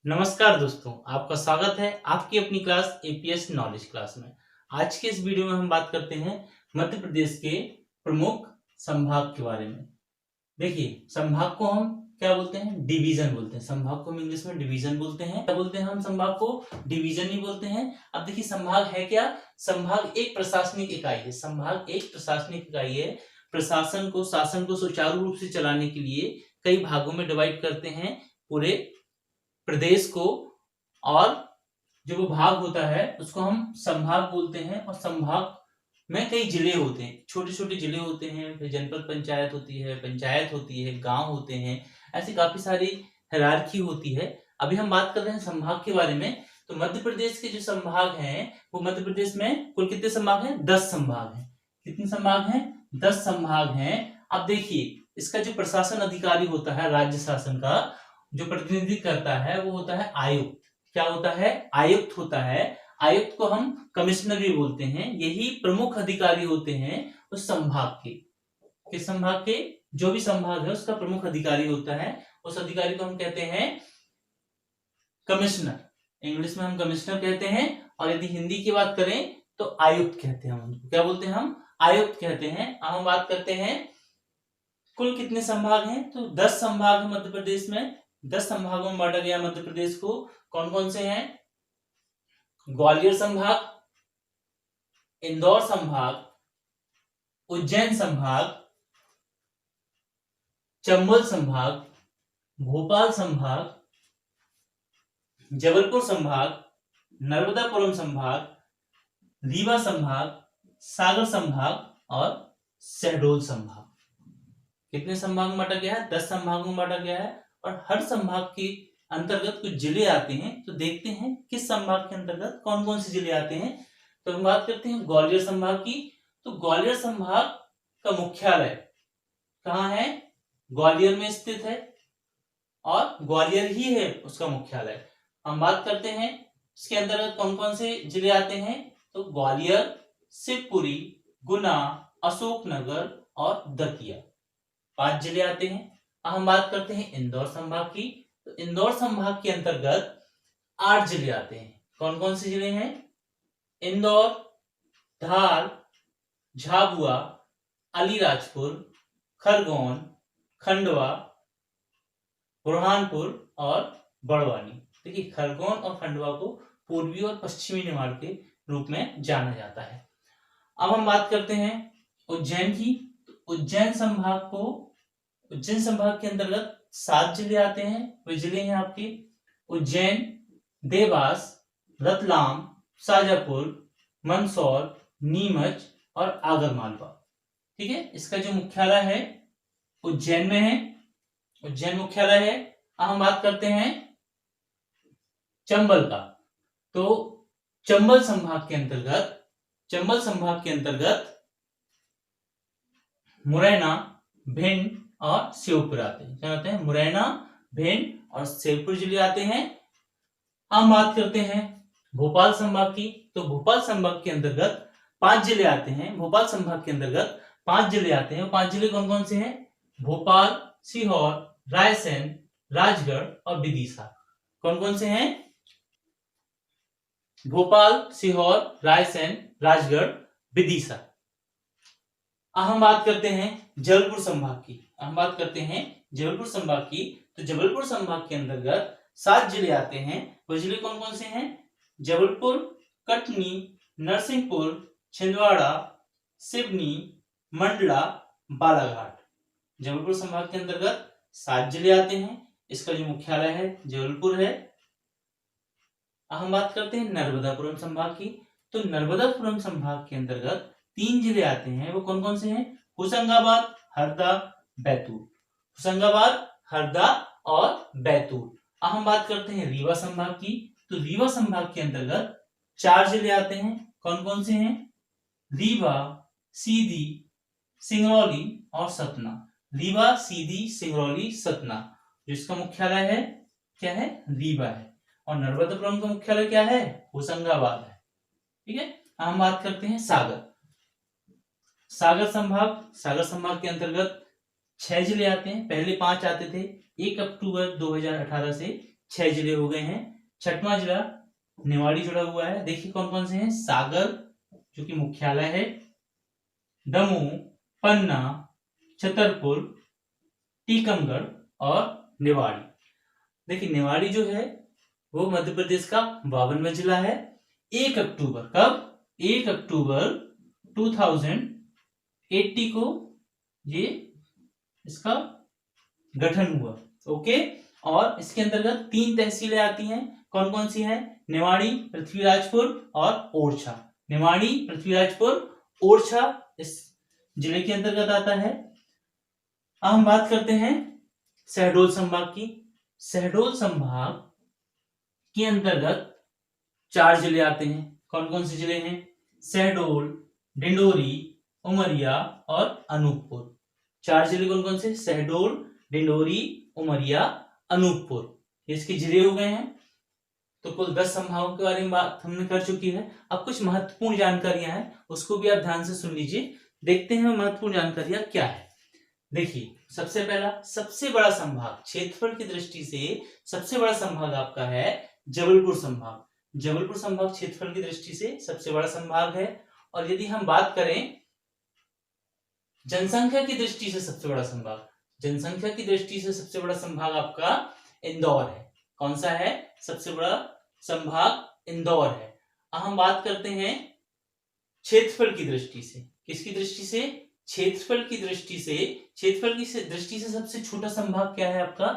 नमस्कार दोस्तों, आपका स्वागत है आपकी अपनी क्लास एपीएस नॉलेज क्लास में। आज के इस वीडियो में हम बात करते हैं मध्य प्रदेश के प्रमुख संभाग के बारे में। देखिए, संभाग को हम क्या बोलते हैं? डिवीजन बोलते हैं। संभाग को हम इंग्लिश में डिवीजन बोलते हैं। क्या बोलते हैं? हम संभाग को डिवीजन ही बोलते हैं। अब देखिए, संभाग है क्या? संभाग एक प्रशासनिक इकाई है। संभाग एक प्रशासनिक इकाई है। शासन को सुचारू रूप से चलाने के लिए कई भागों में डिवाइड करते हैं पूरे प्रदेश को, और जो वो भाग होता है उसको हम संभाग बोलते हैं। और संभाग में कई जिले होते हैं, छोटे छोटे जिले होते हैं, फिर जनपद पंचायत होती है, गांव होते हैं। ऐसी काफी सारी हायरार्की होती है। अभी हम बात कर रहे हैं संभाग के बारे में। तो मध्य प्रदेश के जो संभाग हैं, वो मध्य प्रदेश में कुल कितने संभाग हैं? 10 संभाग हैं। कितने संभाग हैं? 10 संभाग हैं। अब देखिए, इसका जो प्रशासन अधिकारी होता है, राज्य शासन का जो प्रतिनिधि करता है, वो होता है आयुक्त। क्या होता है? आयुक्त होता है। आयुक्त को हम कमिश्नर भी बोलते हैं। यही प्रमुख अधिकारी होते हैं उस संभाग के। किस संभाग के? जो भी संभाग है उसका प्रमुख अधिकारी होता है। उस अधिकारी को हम कहते हैं कमिश्नर। इंग्लिश में हम कमिश्नर कहते हैं, और यदि हिंदी की बात करें तो आयुक्त कहते हैं। हम उनको क्या बोलते हैं? हम आयुक्त कहते हैं। अब हम बात करते हैं कुल कितने संभाग हैं। तो 10 संभाग है मध्य प्रदेश में। 10 संभागों में बांटा गया मध्य प्रदेश को। कौन कौन से हैं? ग्वालियर संभाग, इंदौर संभाग, उज्जैन संभाग, चंबल संभाग, भोपाल संभाग, जबलपुर संभाग, नर्मदापुरम संभाग, रीवा संभाग, सागर संभाग और शहडोल संभाग। कितने संभाग में बांटा गया है? 10 संभागों में बांटा गया है। और हर संभाग के अंतर्गत कुछ जिले आते हैं। तो देखते हैं किस संभाग के अंतर्गत कौन कौन से जिले आते हैं। तो हम बात करते हैं ग्वालियर संभाग की। तो ग्वालियर संभाग का मुख्यालय कहाँ है? ग्वालियर में स्थित है, और ग्वालियर ही है उसका मुख्यालय। हम बात करते हैं इसके अंतर्गत कौन कौन से जिले आते हैं। तो ग्वालियर, शिवपुरी, गुना, अशोकनगर और दतिया, 5 जिले आते हैं। अब हम बात करते हैं इंदौर संभाग की। तो इंदौर संभाग के अंतर्गत 8 जिले आते हैं। कौन कौन से जिले हैं? इंदौर, धार, झाबुआ, अलीराजपुर, खरगोन, खंडवा, बुरहानपुर और बड़वानी। देखिए, खरगोन और खंडवा को पूर्वी और पश्चिमी निमाड़ के रूप में जाना जाता है। अब हम बात करते हैं उज्जैन की। तो उज्जैन संभाग के अंतर्गत 7 जिले आते हैं। वे जिले हैं आपके उज्जैन, देवास, रतलाम, शाजापुर, मंदसौर, नीमच और आगरमालवा। ठीक है, इसका जो मुख्यालय है उज्जैन में है। उज्जैन मुख्यालय है। अब हम बात करते हैं चंबल का। तो चंबल संभाग के अंतर्गत मुरैना, भिंड और श्योपुर आते हैं। क्या आते हैं? मुरैना, भिंड और श्योपुर जिले आते हैं। हम बात करते हैं भोपाल संभाग की। तो भोपाल संभाग के अंतर्गत 5 जिले आते हैं। भोपाल संभाग के अंतर्गत 5 जिले आते हैं। 5 जिले कौन कौन से हैं? भोपाल, सीहोर, रायसेन, राजगढ़ और विदिशा। कौन कौन से हैं? भोपाल, सीहोर, रायसेन, राजगढ़, विदिशा। अब हम बात करते हैं जबलपुर संभाग की। तो जबलपुर संभाग के अंतर्गत 7 जिले आते हैं। वो जिले कौन कौन से हैं? जबलपुर, कटनी, नरसिंहपुर, छिंदवाड़ा, सिवनी, मंडला, बालाघाट। जबलपुर संभाग के अंतर्गत 7 जिले आते हैं। इसका जो मुख्यालय है जबलपुर है। अब हम बात करते हैं नर्मदापुरम संभाग की। तो नर्मदापुरम संभाग के अंतर्गत 3 जिले आते हैं। वो कौन कौन से हैं? होशंगाबाद, हरदा, और बैतूल। अब हम बात करते हैं रीवा संभाग की। तो रीवा संभाग के अंतर्गत 4 जिले आते हैं। कौन कौन से हैं? रीवा, सीधी, सिंगरौली और सतना। रीवा, सीधी, सिंगरौली, सतना। जिसका मुख्यालय है क्या है? रीवा है। और नर्मदापुरम का मुख्यालय क्या है? होशंगाबाद है। ठीक है। हम बात करते हैं सागर संभाग के अंतर्गत 6 जिले आते हैं। पहले 5 आते थे। 1 अक्टूबर 2018 से 6 जिले हो गए हैं। छठवां जिला निवाड़ी जुड़ा हुआ है। देखिए कौन कौन से हैं, सागर जो कि मुख्यालय है, दमोह, पन्ना, छतरपुर, टीकमगढ़ और निवाड़ी। देखिए निवाड़ी जो है वो मध्य प्रदेश का 52वां जिला है। 1 अक्टूबर, कब, 1 अक्टूबर 2080 को ये इसका गठन हुआ। ओके, और इसके अंतर्गत 3 तहसीलें आती हैं। कौन कौन सी हैं, निवाड़ी, पृथ्वीराजपुर और ओरछा। निवाड़ी, पृथ्वीराजपुर, ओरछा इस जिले के अंतर्गत आता है। अब हम बात करते हैं शहडोल संभाग की। शहडोल संभाग के अंतर्गत 4 जिले आते हैं। कौन कौन से जिले हैं, शहडोल, डिंडोरी, उमरिया और अनूपपुर। 4 जिले कौन कौन से, शहडोल, डिंडोरी, उमरिया, अनूपपुर, इसके जिले हो गए हैं। तो कुल 10 संभागों के बारे में बात हमने कर चुकी है। अब कुछ महत्वपूर्ण जानकारियां हैं, उसको भी आप ध्यान से सुन लीजिए। देखते हैं महत्वपूर्ण जानकारियां क्या है। देखिए सबसे पहला, सबसे बड़ा संभाग क्षेत्रफल की दृष्टि से सबसे बड़ा संभाग आपका है जबलपुर संभाग। जबलपुर संभाग क्षेत्रफल की दृष्टि से सबसे बड़ा संभाग है। और यदि हम बात करें जनसंख्या की दृष्टि से सबसे बड़ा संभाग, जनसंख्या की दृष्टि से सबसे बड़ा संभाग आपका इंदौर है। कौन सा है, सबसे बड़ा संभाग इंदौर है। अब हम बात करते हैं क्षेत्रफल की दृष्टि से। किसकी दृष्टि से, क्षेत्रफल की दृष्टि से। क्षेत्रफल की दृष्टि से सबसे छोटा संभाग क्या है आपका,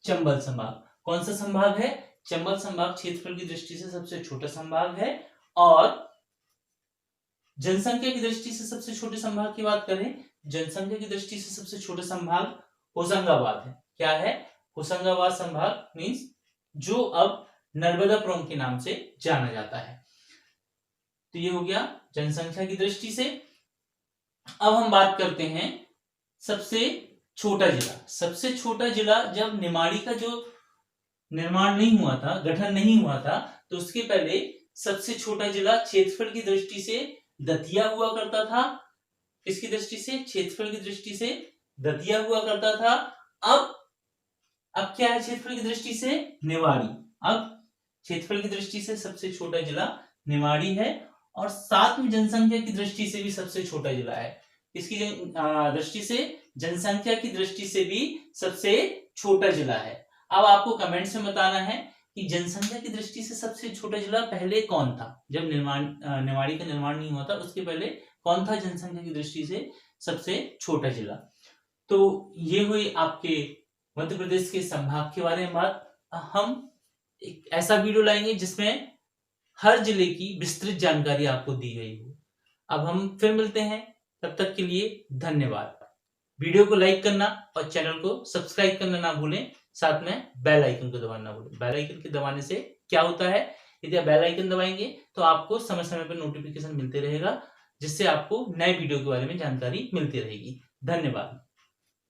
चंबल संभाग। कौन सा संभाग है, चंबल संभाग क्षेत्रफल की दृष्टि से सबसे छोटा संभाग है। और जनसंख्या की दृष्टि से सबसे छोटे संभाग की बात करें, जनसंख्या की दृष्टि से सबसे छोटा संभाग होशंगाबाद है। क्या है, होशंगाबाद संभाग, मींस जो अब नर्मदापुरम के नाम से जाना जाता है। तो ये हो गया जनसंख्या की दृष्टि से। अब हम बात करते हैं सबसे छोटा जिला। सबसे छोटा जिला, जब निमाड़ी का जो निर्माण नहीं हुआ था, गठन नहीं हुआ था, तो उसके पहले सबसे छोटा जिला क्षेत्रफल की दृष्टि से दतिया हुआ करता था। किसकी दृष्टि से, क्षेत्रफल की दृष्टि से दतिया हुआ करता था। अब क्या है क्षेत्रफल की दृष्टि से, निवाड़ी। अब क्षेत्रफल की दृष्टि से सबसे छोटा जिला निवाड़ी है। और साथ में जनसंख्या की दृष्टि से भी सबसे छोटा जिला है। इसकी दृष्टि से, जनसंख्या की दृष्टि से भी सबसे छोटा जिला है। अब आपको कमेंट्स में बताना है कि जनसंख्या की दृष्टि से सबसे छोटा जिला पहले कौन था, जब निवाड़ी का निर्माण नहीं हुआ था उसके पहले कौन था जनसंख्या की दृष्टि से सबसे छोटा जिला। तो ये हुई आपके मध्य प्रदेश के संभाग के बारे में बात। हम एक ऐसा वीडियो लाएंगे जिसमें हर जिले की विस्तृत जानकारी आपको दी गई हो। अब हम फिर मिलते हैं, तब तक के लिए धन्यवाद। वीडियो को लाइक करना और चैनल को सब्सक्राइब करना ना भूलें, साथ में बेल आइकन को दबाना ना भूलें। बेल आइकन के दबाने से क्या होता है, यदि आप बेल आइकन दबाएंगे तो आपको समय समय पर नोटिफिकेशन मिलते रहेगा, जिससे आपको नए वीडियो के बारे में जानकारी मिलती रहेगी। धन्यवाद।